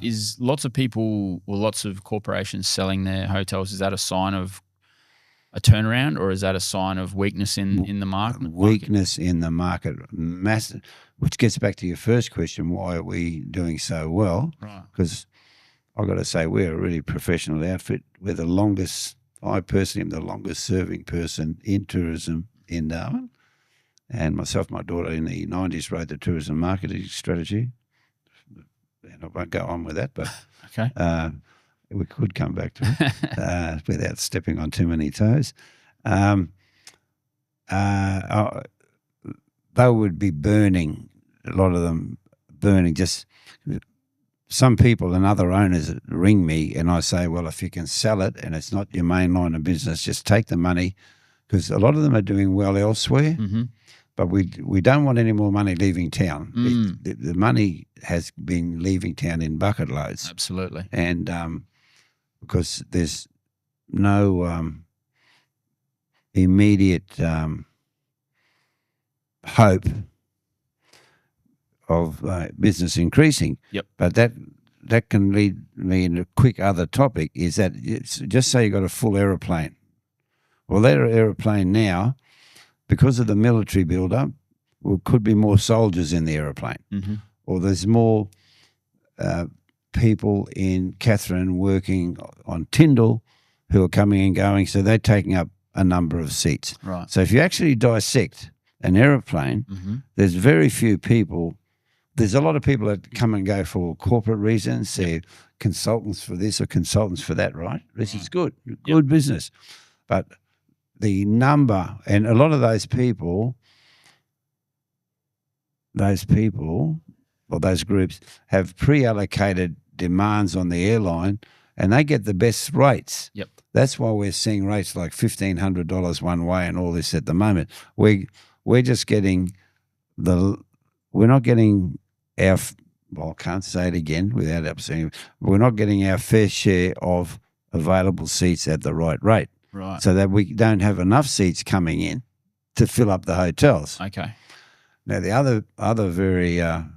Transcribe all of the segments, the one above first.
Is lots of people or lots of corporations selling their hotels, is that a sign of a turnaround, or is that a sign of weakness in the market? Weakness in the market, massive. Which gets back to your first question: why are we doing so well? Right. Because I've got to say we're a really professional outfit. We're the longest. I personally am the longest serving person in tourism in Darwin, and myself, my daughter, in the 90s wrote the tourism marketing strategy. And I won't go on with that, but okay. We could come back to it without stepping on too many toes. They would be burning, a lot of them burning. Just some people and other owners ring me and I say, well, if you can sell it and it's not your main line of business, just take the money, because a lot of them are doing well elsewhere. Mm-hmm. But we don't want any more money leaving town. The money has been leaving town in bucket loads. Absolutely. And because there's no immediate hope of business increasing. Yep. But that can lead me in a quick other topic, is that just say you got a full aeroplane. Well, that aeroplane now, because of the military build-up, could be more soldiers in the aeroplane. Mm-hmm. Or there's more people in Catherine working on Tyndall who are coming and going, so they're taking up a number of seats. Right. So if you actually dissect an aeroplane, mm-hmm. there's very few people. There's a lot of people that come and go for corporate reasons. They're consultants for this or consultants for that, right? This is good business. But the number, and a lot of those people or those groups have pre-allocated demands on the airline, and they get the best rates. Yep. That's why we're seeing rates like $1,500 one way and all this at the moment. We're just getting we're not getting our, well, I can't say it again without upsetting, we're not getting our fair share of available seats at the right rate. Right. So that we don't have enough seats coming in to fill up the hotels. Okay. Now, the other very, and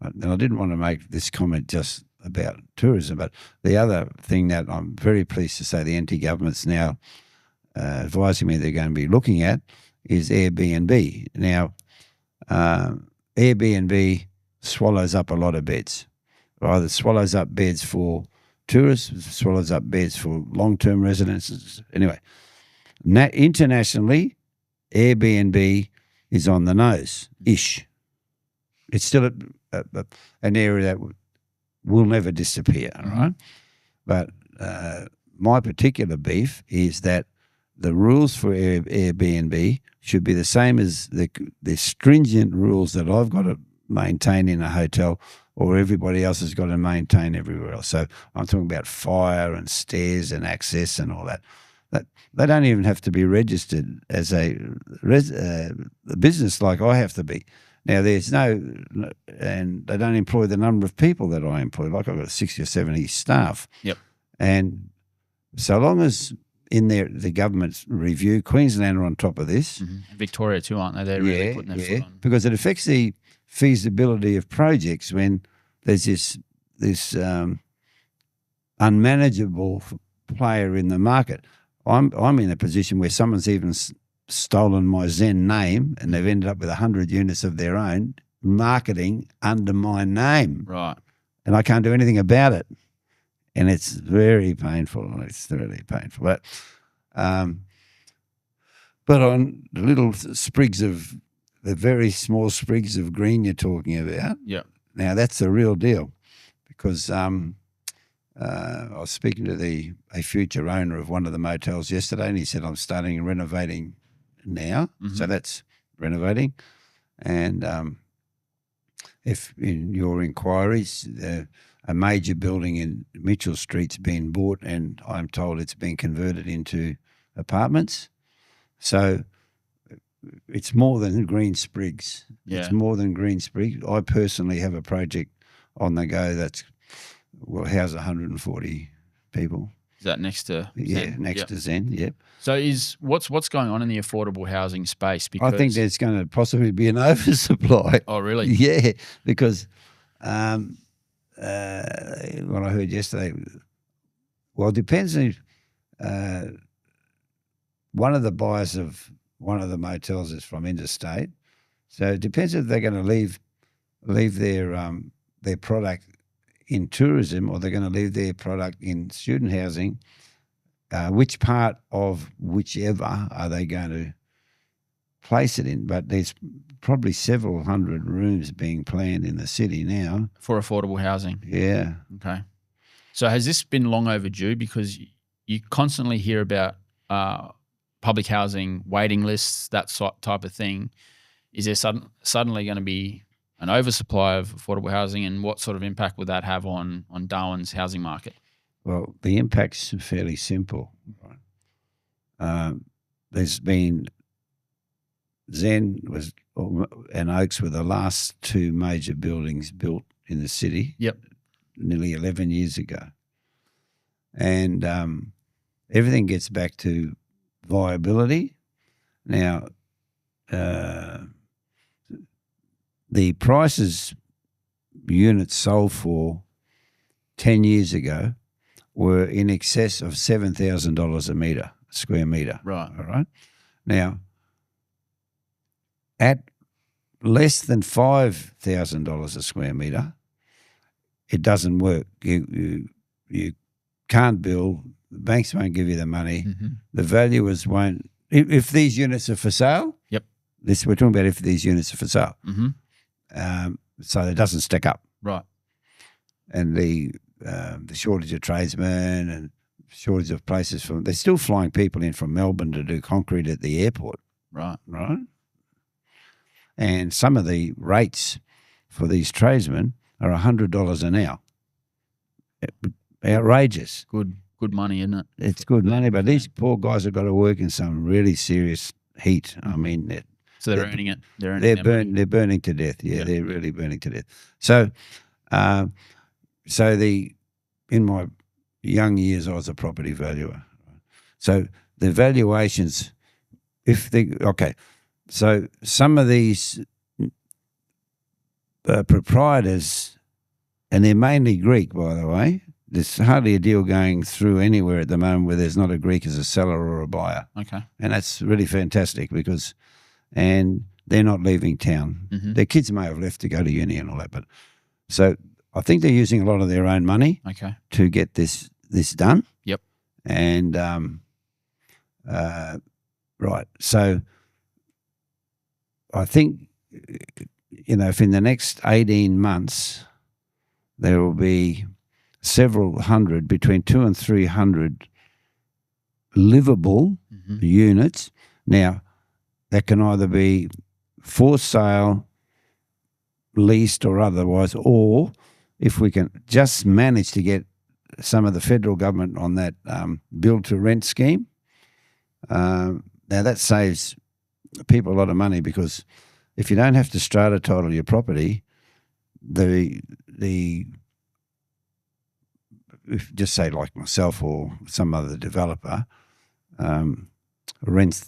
I didn't want to make this comment just about tourism, but the other thing that I'm very pleased to say the NT government's now advising me they're going to be looking at is Airbnb. Now, Airbnb swallows up a lot of beds. Either swallows up beds for tourists, swallows up beds for long-term residents. Anyway, internationally, Airbnb is on the nose-ish. It's still an area that will never disappear, all right? But my particular beef is that the rules for Airbnb should be the same as the stringent rules that I've got to maintain in a hotel or everybody else has got to maintain everywhere else. So I'm talking about fire and stairs and access and all that. They don't even have to be registered as a business like I have to be. Now, and they don't employ the number of people that I employ. Like I've got 60 or 70 staff. Yep. And so long as in the government's review, Queensland are on top of this. Mm-hmm. Victoria too, aren't they? They're really putting their foot on. Because it affects the feasibility of projects when there's this unmanageable player in the market. I'm in a position where someone's even stolen my Zen name and they've ended up with 100 units of their own marketing under my name. Right. And I can't do anything about it. And it's very painful. It's really painful. But on the little the very small sprigs of green you're talking about, now that's the real deal, because I was speaking to a future owner of one of the motels yesterday, and he said, I'm starting renovating now. Mm-hmm. So that's renovating. And if in your inquiries, a major building in Mitchell Street's been bought, and I'm told it's been converted into apartments. So it's more than green sprigs. Yeah. It's more than green sprigs. I personally have a project on the go that will house 140 people. Is that next to Zen? Yeah, next to Zen, yep. So what's going on in the affordable housing space? Because I think there's going to possibly be an oversupply. Oh, really? Yeah, because what I heard yesterday. Well, it depends if one of the buyers of one of the motels is from interstate. So it depends if they're going to leave their product in tourism or they're going to leave their product in student housing. Which part of whichever are they going to place it in? But there's probably several hundred rooms being planned in the city now. For affordable housing? Yeah. Okay. So has this been long overdue? Because you constantly hear about public housing waiting lists, that type of thing. Is there suddenly going to be an oversupply of affordable housing, and what sort of impact would that have on Darwin's housing market? Well, the impact's fairly simple. Right? There's been Zen and Oaks were the last two major buildings built in the city. Yep. Nearly 11 years ago. And everything gets back to viability. Now, the prices units sold for 10 years ago were in excess of $7,000 a square metre. Right. All right. Now, at less than $5,000 a square metre, it doesn't work. You can't build. The banks won't give you the money. Mm-hmm. The valuers won't. If these units are for sale, yep. We're talking about if these units are for sale. Mm-hmm. So it doesn't stack up. Right. And the shortage of tradesmen and shortage of places for they're still flying people in from Melbourne to do concrete at the airport. Right. Right. And some of the rates for these tradesmen are $100 an hour. Outrageous. Good money, isn't it? It's good money, but these poor guys have got to work in some really serious heat. I mean, so they're earning it. They're burning to death. Yeah, they're really burning to death. So, in my young years, I was a property valuer. So the valuations, so some of these proprietors, and they're mainly Greek, by the way. There's hardly a deal going through anywhere at the moment where there's not a Greek as a seller or a buyer. Okay. And that's really fantastic and they're not leaving town. Mm-hmm. Their kids may have left to go to uni and all that, but so I think they're using a lot of their own money to get this done. Yep. And right. So I think, if in the next 18 months there will be several hundred, between 200 and 300 livable units. Now, that can either be for sale, leased or otherwise, or if we can just manage to get some of the federal government on that build-to-rent scheme, now that saves people a lot of money, because if you don't have to strata title your property, if just say like myself or some other developer rents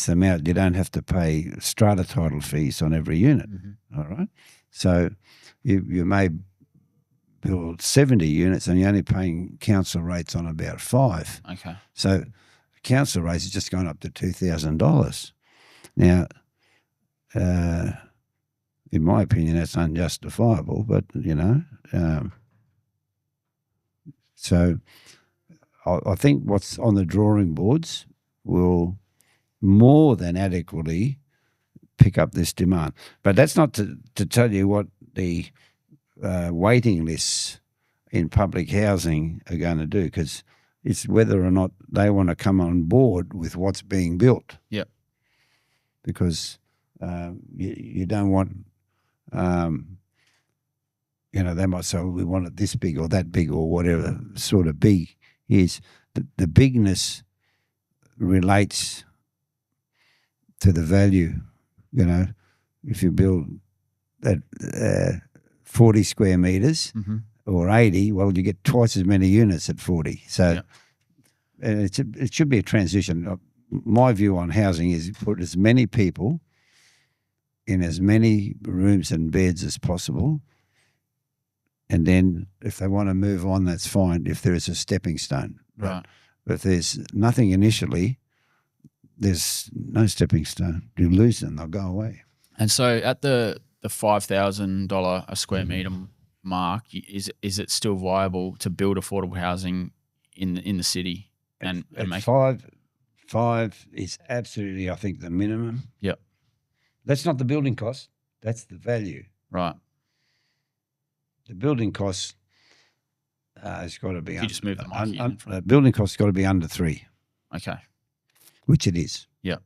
them out, you don't have to pay strata title fees on every unit. Mm-hmm. All right. So you may build 70 units and you're only paying council rates on about 5. Okay. So council rates has just gone up to $2,000. Now, in my opinion, that's unjustifiable, but so I think what's on the drawing boards will more than adequately pick up this demand. But that's not to tell you what the waiting lists in public housing are going to do, because it's whether or not they want to come on board with what's being built. Yep. Because you don't want, they might say, well, we want it this big or that big or whatever sort of big is. The bigness relates to the value. If you build that 40 square metres or 80, well, you get twice as many units at 40. So it should be a transition. My view on housing is put as many people in as many rooms and beds as possible, And then if they want to move on, that's fine if there is a stepping stone. Right. But if there's nothing initially, there's no stepping stone. You lose them, they'll go away. And so at the $5,000 a square metre mark, is it still viable to build affordable housing in the city? And make five is absolutely, I think, the minimum. Yep. That's not the building cost. That's the value. Right. The building cost has got to be. You just move the mic building cost has got to be under 3. Okay. Which it is. Yeah.